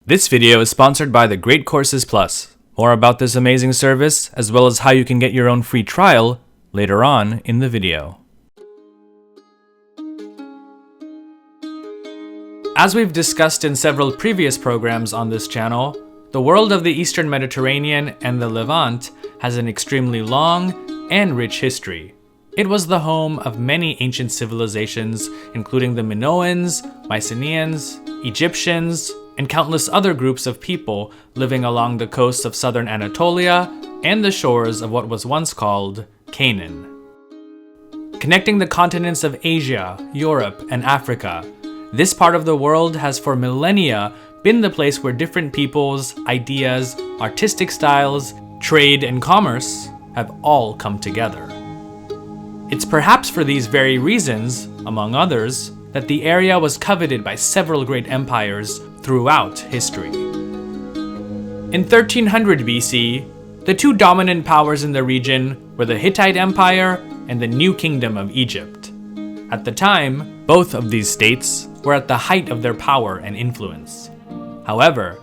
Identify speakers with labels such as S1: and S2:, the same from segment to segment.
S1: This video is sponsored by the Great Courses Plus. More about this amazing service, as well as how you can get your own free trial, later on in the video. As we've discussed in several previous programs on this channel, the world of the Eastern Mediterranean and the Levant has an extremely long and rich history. It was the home of many ancient civilizations, including the Minoans, Mycenaeans, Egyptians, and countless other groups of people living along the coasts of southern Anatolia and the shores of what was once called Canaan. Connecting the continents of Asia, Europe, and Africa, this part of the world has for millennia been the place where different peoples, ideas, artistic styles, trade, and commerce have all come together. It's perhaps for these very reasons, among others, that the area was coveted by several great empires throughout history. In 1300 BC, the two dominant powers in the region were the Hittite Empire and the New Kingdom of Egypt. At the time, both of these states were at the height of their power and influence. However,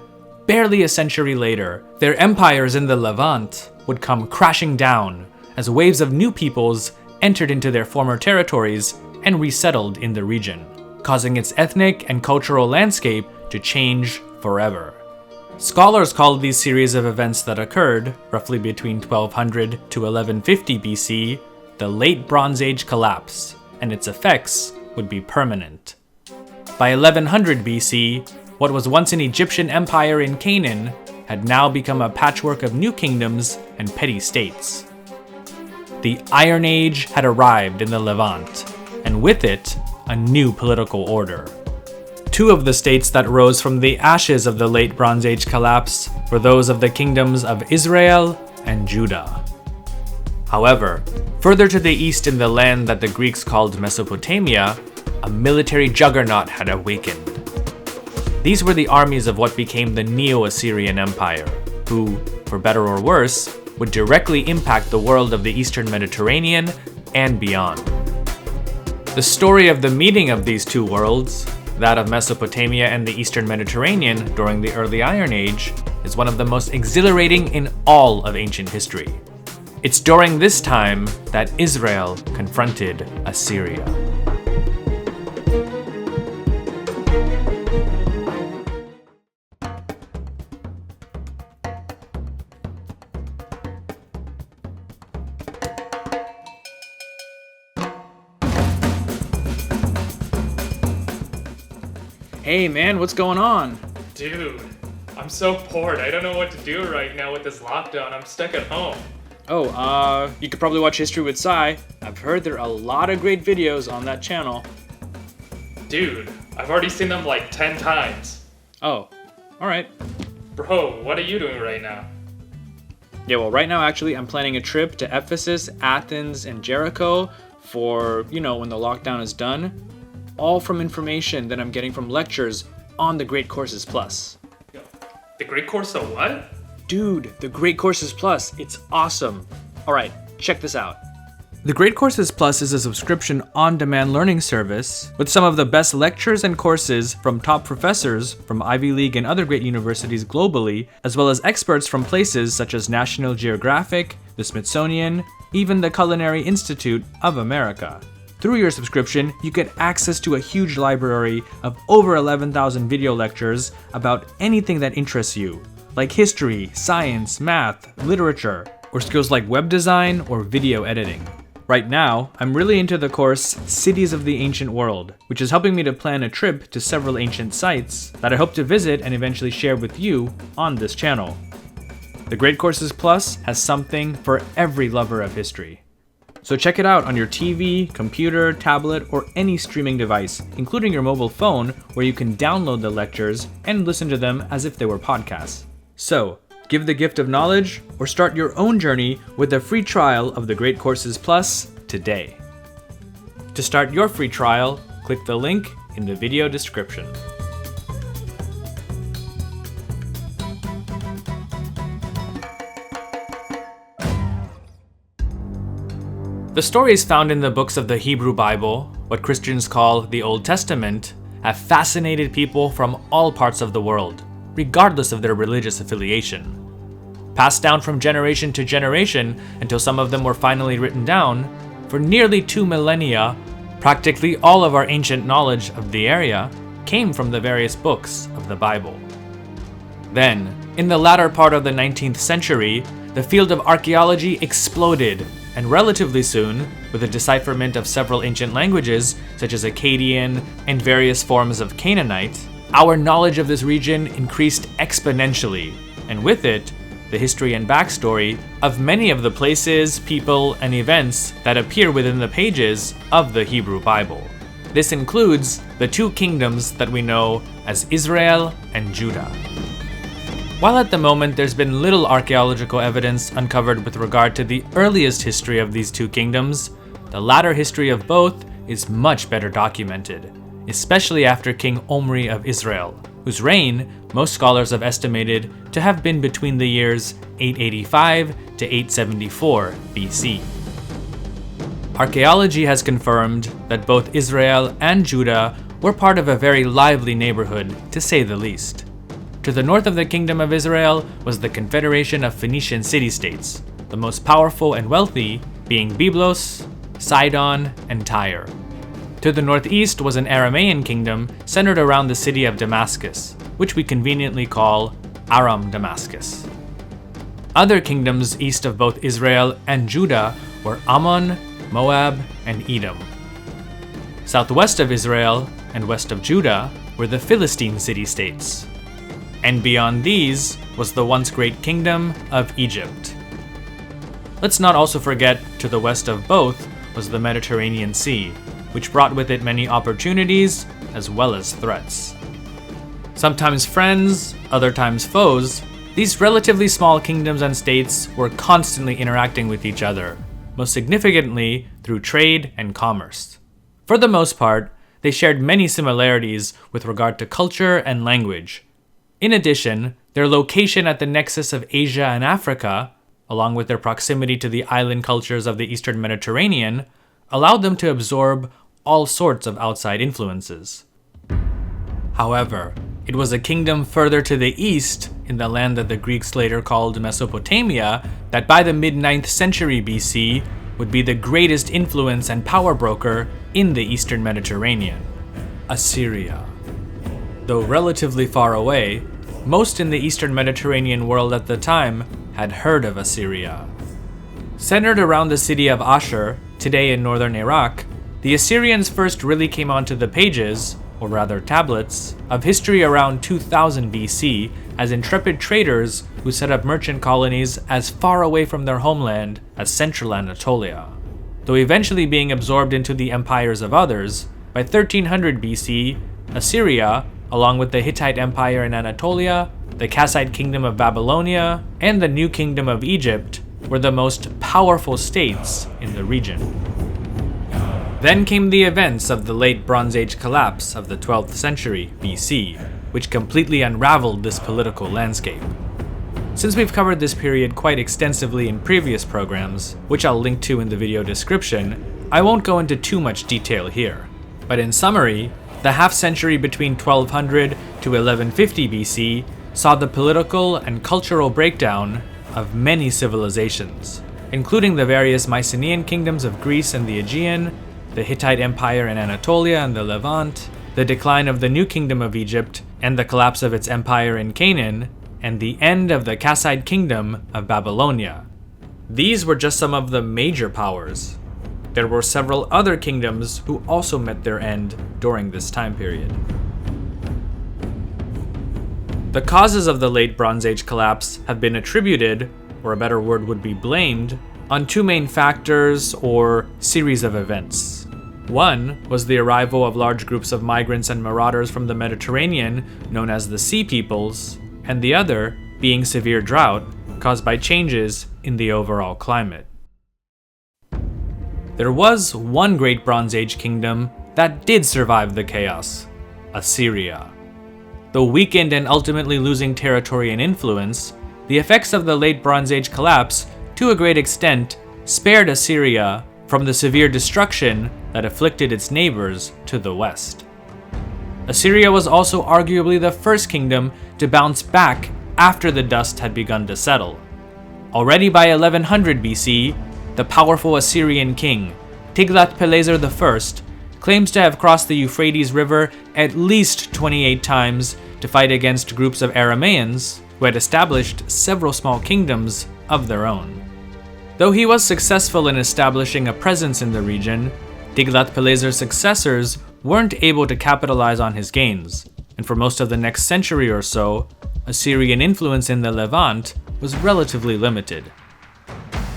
S1: barely a century later, their empires in the Levant would come crashing down as waves of new peoples entered into their former territories and resettled in the region, causing its ethnic and cultural landscape to change forever. Scholars call these series of events that occurred, roughly between 1200 to 1150 BC, the Late Bronze Age collapse, and its effects would be permanent. By 1100 BC, what was once an Egyptian empire in Canaan had now become a patchwork of new kingdoms and petty states. The Iron Age had arrived in the Levant, and with it, a new political order. Two of the states that rose from the ashes of the Late Bronze Age collapse were those of the kingdoms of Israel and Judah. However, further to the east in the land that the Greeks called Mesopotamia, a military juggernaut had awakened. These were the armies of what became the Neo-Assyrian Empire, who, for better or worse, would directly impact the world of the Eastern Mediterranean and beyond. The story of the meeting of these two worlds, that of Mesopotamia and the Eastern Mediterranean during the early Iron Age, is one of the most exhilarating in all of ancient history. It's during this time that Israel confronted Assyria.
S2: Hey man, what's going on?
S3: Dude, I'm so bored. I don't know what to do right now with this lockdown. I'm stuck at home.
S2: You could probably watch History with Sai. I've heard there are a lot of great videos on that channel.
S3: Dude, I've already seen them like 10 times.
S2: Oh, alright.
S3: Bro, what are you doing right now?
S2: Yeah, well, right now actually I'm planning a trip to Ephesus, Athens, and Jericho for, when the lockdown is done. All from information that I'm getting from lectures on the Great Courses Plus.
S3: Yo, the Great Course of what?
S2: Dude, the Great Courses Plus, it's awesome. Alright, check this out.
S1: The Great Courses Plus is a subscription on-demand learning service with some of the best lectures and courses from top professors from Ivy League and other great universities globally, as well as experts from places such as National Geographic, the Smithsonian, even the Culinary Institute of America. Through your subscription, you get access to a huge library of over 11,000 video lectures about anything that interests you, like history, science, math, literature, or skills like web design or video editing. Right now, I'm really into the course Cities of the Ancient World, which is helping me to plan a trip to several ancient sites that I hope to visit and eventually share with you on this channel. The Great Courses Plus has something for every lover of history. So check it out on your TV, computer, tablet, or any streaming device, including your mobile phone, where you can download the lectures and listen to them as if they were podcasts. So, give the gift of knowledge or start your own journey with a free trial of the Great Courses Plus today. To start your free trial, click the link in the video description. The stories found in the books of the Hebrew Bible, what Christians call the Old Testament, have fascinated people from all parts of the world. regardless of their religious affiliation. Passed down from generation to generation until some of them were finally written down, for nearly 2 millennia, practically all of our ancient knowledge of the area came from the various books of the Bible. Then, in the latter part of the 19th century, the field of archaeology exploded, and relatively soon, with the decipherment of several ancient languages, such as Akkadian and various forms of Canaanite, our knowledge of this region increased exponentially, and with it, the history and backstory of many of the places, people, and events that appear within the pages of the Hebrew Bible. This includes the two kingdoms that we know as Israel and Judah. While at the moment there's been little archaeological evidence uncovered with regard to the earliest history of these two kingdoms, the latter history of both is much better documented, especially after King Omri of Israel, whose reign most scholars have estimated to have been between the years 885 to 874 BC. Archaeology has confirmed that both Israel and Judah were part of a very lively neighborhood, to say the least. To the north of the Kingdom of Israel was the Confederation of Phoenician city-states, the most powerful and wealthy being Byblos, Sidon, and Tyre. To the northeast was an Aramaean kingdom centered around the city of Damascus, which we conveniently call Aram Damascus. Other kingdoms east of both Israel and Judah were Ammon, Moab, and Edom. Southwest of Israel and west of Judah were the Philistine city-states. And beyond these was the once great kingdom of Egypt. Let's not also forget, to the west of both was the Mediterranean Sea, which brought with it many opportunities as well as threats. Sometimes friends, other times foes, these relatively small kingdoms and states were constantly interacting with each other, most significantly through trade and commerce. For the most part, they shared many similarities with regard to culture and language. In addition, their location at the nexus of Asia and Africa, along with their proximity to the island cultures of the Eastern Mediterranean, allowed them to absorb all sorts of outside influences. However, it was a kingdom further to the east, in the land that the Greeks later called Mesopotamia, that by the mid-9th century BC would be the greatest influence and power broker in the Eastern Mediterranean: Assyria. Though relatively far away, most in the Eastern Mediterranean world at the time had heard of Assyria. Centered around the city of Ashur, today in northern Iraq, the Assyrians first really came onto the pages, or rather tablets, of history around 2000 BC as intrepid traders who set up merchant colonies as far away from their homeland as central Anatolia. Though eventually being absorbed into the empires of others, by 1300 BC, Assyria, along with the Hittite Empire in Anatolia, the Kassite Kingdom of Babylonia, and the New Kingdom of Egypt, were the most powerful states in the region. Then came the events of the late Bronze Age collapse of the 12th century BC, which completely unraveled this political landscape. Since we've covered this period quite extensively in previous programs, which I'll link to in the video description, I won't go into too much detail here. But in summary, the half-century between 1200 to 1150 BC saw the political and cultural breakdown of many civilizations, including the various Mycenaean kingdoms of Greece and the Aegean, the Hittite Empire in Anatolia and the Levant, the decline of the New Kingdom of Egypt and the collapse of its empire in Canaan, and the end of the Kassite Kingdom of Babylonia. These were just some of the major powers. There were several other kingdoms who also met their end during this time period. The causes of the late Bronze Age collapse have been attributed, or a better word would be blamed, on two main factors or series of events. One was the arrival of large groups of migrants and marauders from the Mediterranean, known as the Sea Peoples, and the other being severe drought caused by changes in the overall climate. There was one great Bronze Age kingdom that did survive the chaos: Assyria. Though weakened and ultimately losing territory and influence, the effects of the late Bronze Age collapse, to a great extent, spared Assyria from the severe destruction that afflicted its neighbors to the west. Assyria was also arguably the first kingdom to bounce back after the dust had begun to settle. Already by 1100 BC, the powerful Assyrian king, Tiglath-Pileser I, claims to have crossed the Euphrates River at least 28 times to fight against groups of Aramaeans who had established several small kingdoms of their own. Though he was successful in establishing a presence in the region, Tiglath-Pileser's successors weren't able to capitalize on his gains, and for most of the next century or so, Assyrian influence in the Levant was relatively limited.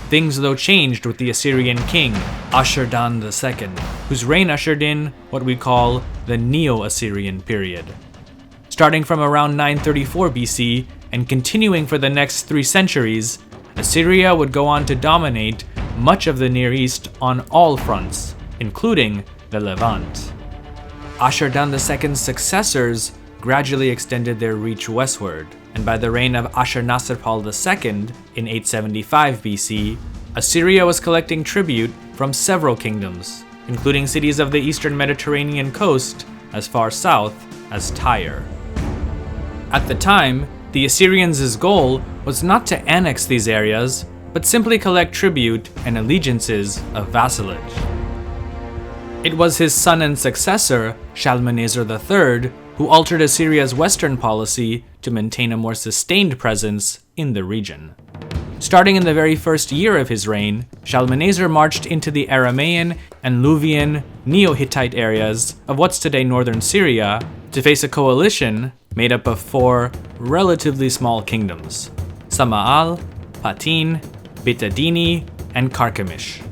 S1: Things though changed with the Assyrian king, Ashur-dan II, whose reign ushered in what we call the Neo-Assyrian period. Starting from around 934 BC and continuing for the next 3 centuries, Assyria would go on to dominate much of the Near East on all fronts, including the Levant. Ashur-dan II's successors gradually extended their reach westward, and by the reign of Ashurnasirpal II in 875 BC, Assyria was collecting tribute from several kingdoms, including cities of the eastern Mediterranean coast as far south as Tyre. At the time, the Assyrians' goal was not to annex these areas, but simply collect tribute and allegiances of vassalage. It was his son and successor, Shalmaneser III, who altered Assyria's western policy to maintain a more sustained presence in the region. Starting in the very first year of his reign, Shalmaneser marched into the Aramaean and Luvian Neo-Hittite areas of what's today northern Syria to face a coalition made up of 4 relatively small kingdoms: Sama'al, Patin, Bitadini, and Carchemish.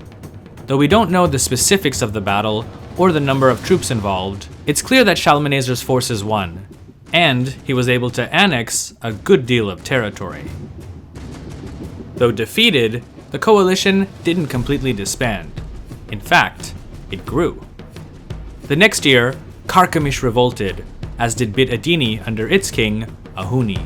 S1: Though we don't know the specifics of the battle or the number of troops involved, it's clear that Shalmaneser's forces won, and he was able to annex a good deal of territory. Though defeated, the coalition didn't completely disband. In fact, it grew. The next year, Carchemish revolted, as did Bitadini under its king, Ahuni.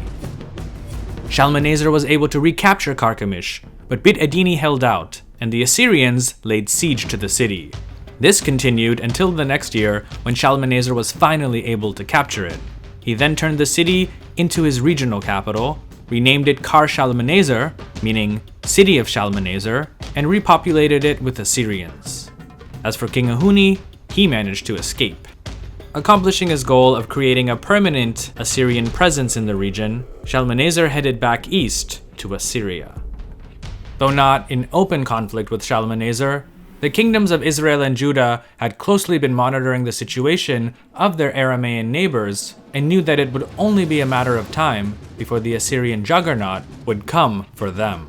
S1: Shalmaneser was able to recapture Carchemish, but Bitadini held out, and the Assyrians laid siege to the city. This continued until the next year when Shalmaneser was finally able to capture it. He then turned the city into his regional capital, renamed it Kar-Shalmaneser, meaning City of Shalmaneser, and repopulated it with Assyrians. As for King Ahuni, he managed to escape. Accomplishing his goal of creating a permanent Assyrian presence in the region, Shalmaneser headed back east to Assyria. Though not in open conflict with Shalmaneser, the kingdoms of Israel and Judah had closely been monitoring the situation of their Aramaean neighbors and knew that it would only be a matter of time before the Assyrian juggernaut would come for them.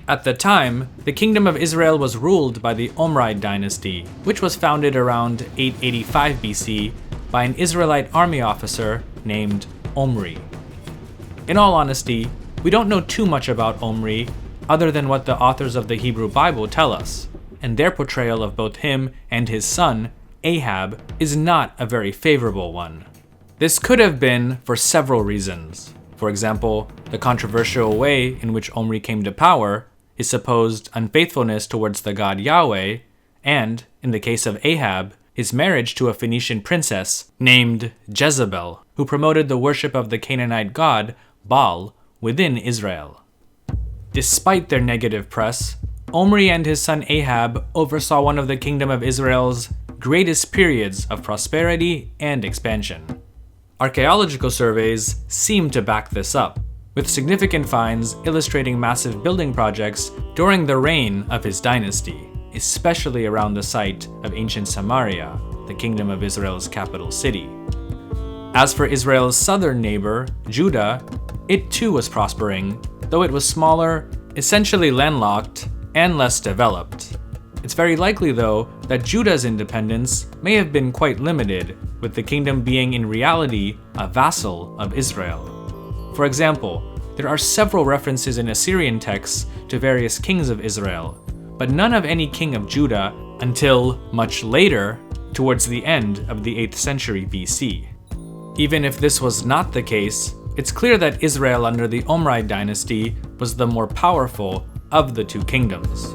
S1: At the time, the kingdom of Israel was ruled by the Omride dynasty, which was founded around 885 BC by an Israelite army officer named Omri. In all honesty, we don't know too much about Omri other than what the authors of the Hebrew Bible tell us, and their portrayal of both him and his son, Ahab, is not a very favorable one. This could have been for several reasons. For example, the controversial way in which Omri came to power, his supposed unfaithfulness towards the god Yahweh, and, in the case of Ahab, his marriage to a Phoenician princess named Jezebel, who promoted the worship of the Canaanite god Baal within Israel. Despite their negative press, Omri and his son Ahab oversaw one of the kingdom of Israel's greatest periods of prosperity and expansion. Archaeological surveys seem to back this up, with significant finds illustrating massive building projects during the reign of his dynasty, especially around the site of ancient Samaria, the kingdom of Israel's capital city. As for Israel's southern neighbor, Judah, it too was prospering, though it was smaller, essentially landlocked, and less developed. It's very likely, though, that Judah's independence may have been quite limited, with the kingdom being in reality a vassal of Israel. For example, there are several references in Assyrian texts to various kings of Israel, but none of any king of Judah until much later, towards the end of the 8th century BC. Even if this was not the case, it's clear that Israel under the Omride dynasty was the more powerful of the two kingdoms.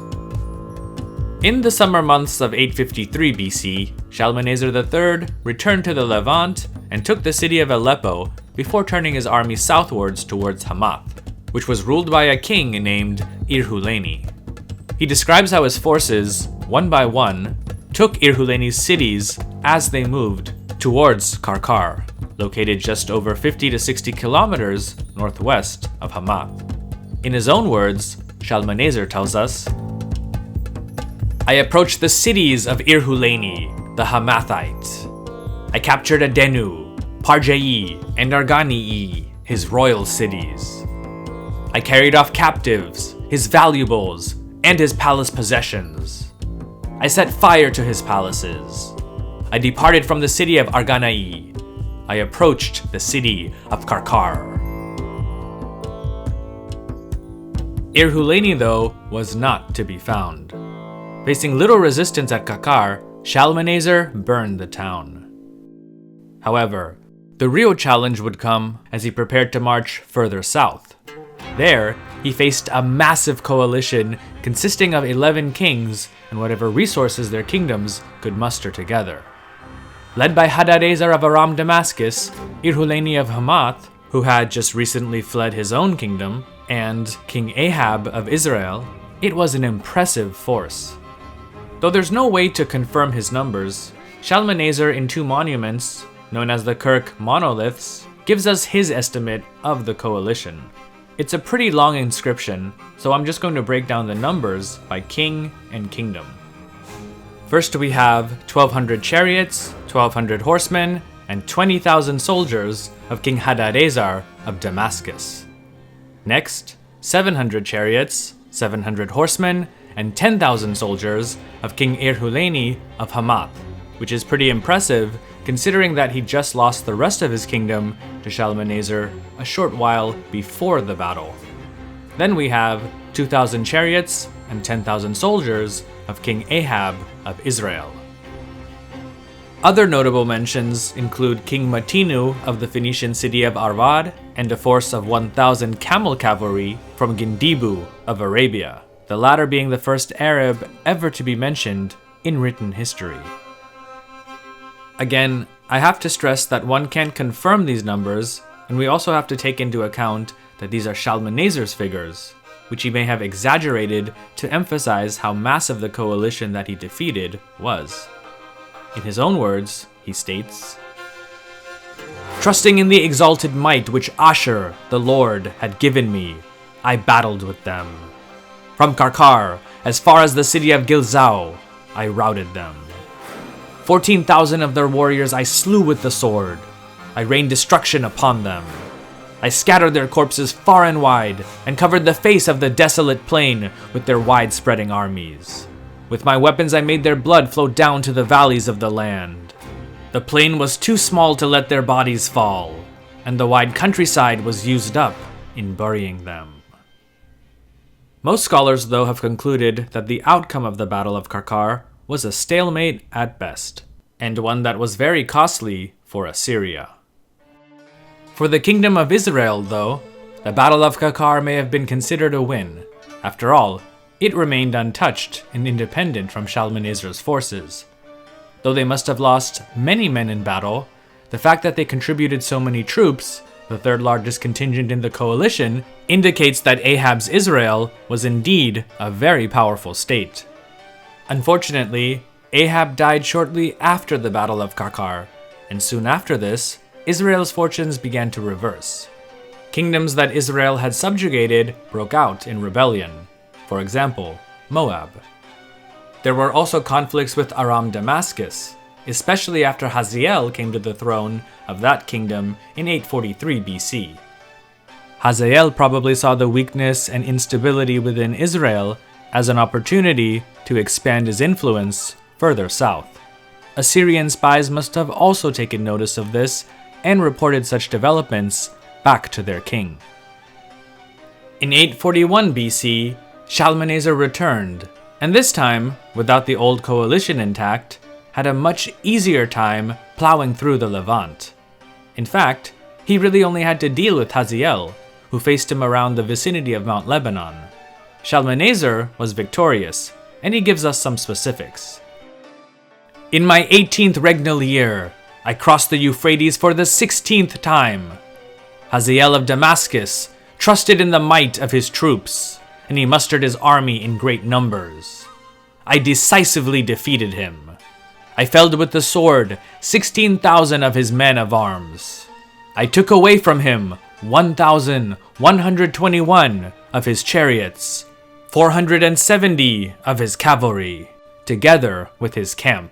S1: In the summer months of 853 BC, Shalmaneser III returned to the Levant and took the city of Aleppo before turning his army southwards towards Hamath, which was ruled by a king named Irhuleni. He describes how his forces, one by one, took Irhuleni's cities as they moved towards Qarqar, located just over 50 to 60 kilometers northwest of Hamath. In his own words, Shalmaneser tells us, "I approached the cities of Irhuleni, the Hamathite. I captured Adenu, Parjai, and Arganii, his royal cities. I carried off captives, his valuables, and his palace possessions. I set fire to his palaces. I departed from the city of Arganai. I approached the city of Qarqar." Irhuleni, though, was not to be found. Facing little resistance at Qarqar, Shalmaneser burned the town. However, the real challenge would come as he prepared to march further south. There, he faced a massive coalition consisting of 11 kings and whatever resources their kingdoms could muster together. Led by Hadarezer of Aram Damascus, Irhuleni of Hamath, who had just recently fled his own kingdom, and King Ahab of Israel, it was an impressive force. Though there's no way to confirm his numbers, Shalmaneser in two monuments, known as the Kirk monoliths, gives us his estimate of the coalition. It's a pretty long inscription, so I'm just going to break down the numbers by king and kingdom. First we have 1,200 chariots, 1,200 horsemen, and 20,000 soldiers of King Hadarezer of Damascus. Next, 700 chariots, 700 horsemen, and 10,000 soldiers of King Irhuleni of Hamath, which is pretty impressive considering that he just lost the rest of his kingdom to Shalmaneser a short while before the battle. Then we have 2,000 chariots and 10,000 soldiers of King Ahab of Israel. Other notable mentions include King Matinu of the Phoenician city of Arvad and a force of 1,000 camel cavalry from Gindibu of Arabia, the latter being the first Arab ever to be mentioned in written history. Again, I have to stress that one can't confirm these numbers, and we also have to take into account that these are Shalmaneser's figures, which he may have exaggerated to emphasize how massive the coalition that he defeated was. In his own words, he states, "Trusting in the exalted might which Ashur, the Lord, had given me, I battled with them. From Qarqar, as far as the city of Gilzau, I routed them. 14,000 of their warriors I slew with the sword. I rained destruction upon them. I scattered their corpses far and wide, and covered the face of the desolate plain with their wide-spreading armies. With my weapons I made their blood flow down to the valleys of the land. The plain was too small to let their bodies fall, and the wide countryside was used up in burying them." Most scholars, though, have concluded that the outcome of the Battle of Qarqar was a stalemate at best, and one that was very costly for Assyria. For the Kingdom of Israel, though, the Battle of Qarqar may have been considered a win. After all, it remained untouched and independent from Shalmaneser's forces. Though they must have lost many men in battle, the fact that they contributed so many troops, the third largest contingent in the coalition, indicates that Ahab's Israel was indeed a very powerful state. Unfortunately, Ahab died shortly after the Battle of Qarqar, and soon after this, Israel's fortunes began to reverse. Kingdoms that Israel had subjugated broke out in rebellion. For example, Moab. There were also conflicts with Aram Damascus, especially after Hazael came to the throne of that kingdom in 843 BC. Hazael probably saw the weakness and instability within Israel as an opportunity to expand his influence further south. Assyrian spies must have also taken notice of this and reported such developments back to their king. In 841 BC, Shalmaneser returned, and this time, without the old coalition intact, had a much easier time plowing through the Levant. In fact, he really only had to deal with Hazael, who faced him around the vicinity of Mount Lebanon. Shalmaneser was victorious, and he gives us some specifics. In my 18th regnal year, I crossed the Euphrates for the 16th time. Hazael of Damascus trusted in the might of his troops, and he mustered his army in great numbers. I decisively defeated him. I felled with the sword 16,000 of his men of arms. I took away from him 1,121 of his chariots, 470 of his cavalry, together with his camp.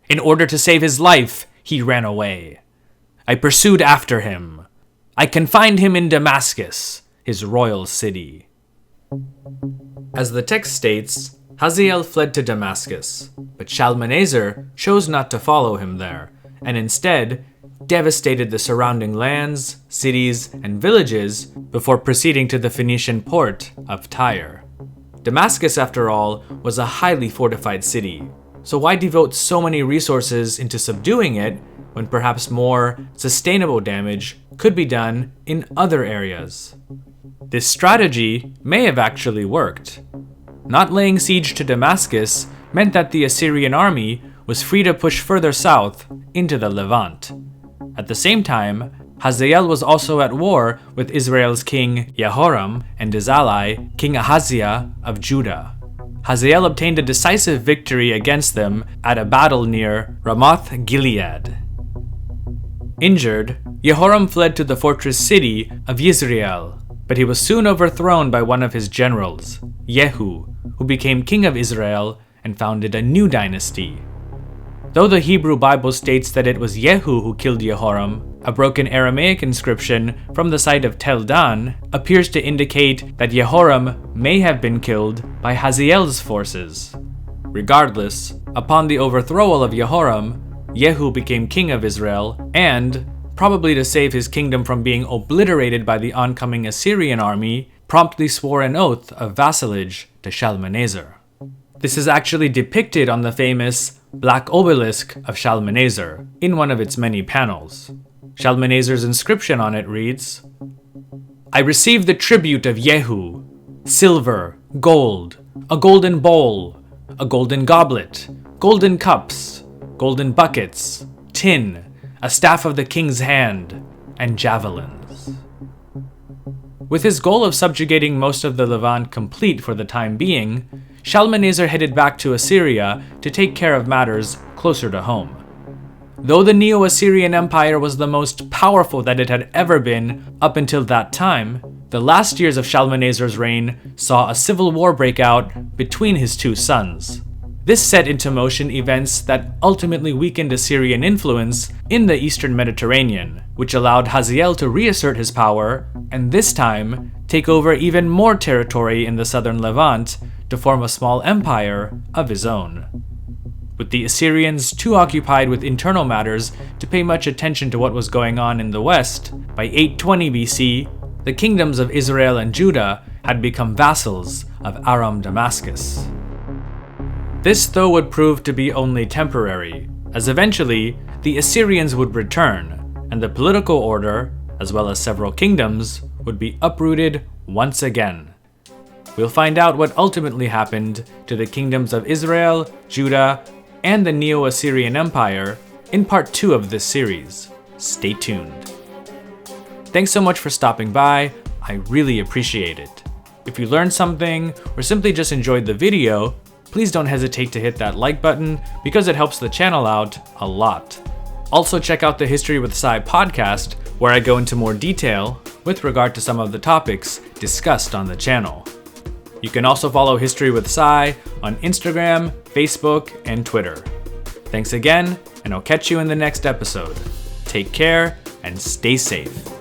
S1: In order to save his life, he ran away. I pursued after him. I confined him in Damascus, his royal city. As the text states, Hazael fled to Damascus, but Shalmaneser chose not to follow him there, and instead devastated the surrounding lands, cities, and villages before proceeding to the Phoenician port of Tyre. Damascus, after all, was a highly fortified city, so why devote so many resources into subduing it when perhaps more sustainable damage could be done in other areas? This strategy may have actually worked. Not laying siege to Damascus meant that the Assyrian army was free to push further south into the Levant. At the same time, Hazael was also at war with Israel's king Jehoram and his ally, King Ahaziah of Judah. Hazael obtained a decisive victory against them at a battle near Ramoth Gilead. Injured, Jehoram fled to the fortress city of Yisrael, but he was soon overthrown by one of his generals, Jehu, who became king of Israel and founded a new dynasty. Though the Hebrew Bible states that it was Jehu who killed Jehoram, a broken Aramaic inscription from the site of Tel Dan appears to indicate that Jehoram may have been killed by Hazael's forces. Regardless, upon the overthrow of Jehoram, Jehu became king of Israel and, probably to save his kingdom from being obliterated by the oncoming Assyrian army, promptly swore an oath of vassalage to Shalmaneser. This is actually depicted on the famous Black Obelisk of Shalmaneser in one of its many panels. Shalmaneser's inscription on it reads, "I received the tribute of Jehu, silver, gold, a golden bowl, a golden goblet, golden cups, golden buckets, tin, a staff of the king's hand, and javelins." With his goal of subjugating most of the Levant complete for the time being, Shalmaneser headed back to Assyria to take care of matters closer to home. Though the Neo-Assyrian Empire was the most powerful that it had ever been up until that time, the last years of Shalmaneser's reign saw a civil war break out between his two sons. This set into motion events that ultimately weakened Assyrian influence in the eastern Mediterranean, which allowed Hazael to reassert his power, and this time take over even more territory in the southern Levant to form a small empire of his own. With the Assyrians too occupied with internal matters to pay much attention to what was going on in the west, by 820 BC, the kingdoms of Israel and Judah had become vassals of Aram Damascus. This, though, would prove to be only temporary, as eventually the Assyrians would return, and the political order, as well as several kingdoms, would be uprooted once again. We'll find out what ultimately happened to the kingdoms of Israel, Judah, and the Neo-Assyrian Empire in part 2 of this series. Stay tuned. Thanks so much for stopping by. I really appreciate it. If you learned something or simply just enjoyed the video, please don't hesitate to hit that like button because it helps the channel out a lot. Also check out the History with Sai podcast, where I go into more detail with regard to some of the topics discussed on the channel. You can also follow History with Sai on Instagram, Facebook, and Twitter. Thanks again, and I'll catch you in the next episode. Take care and stay safe.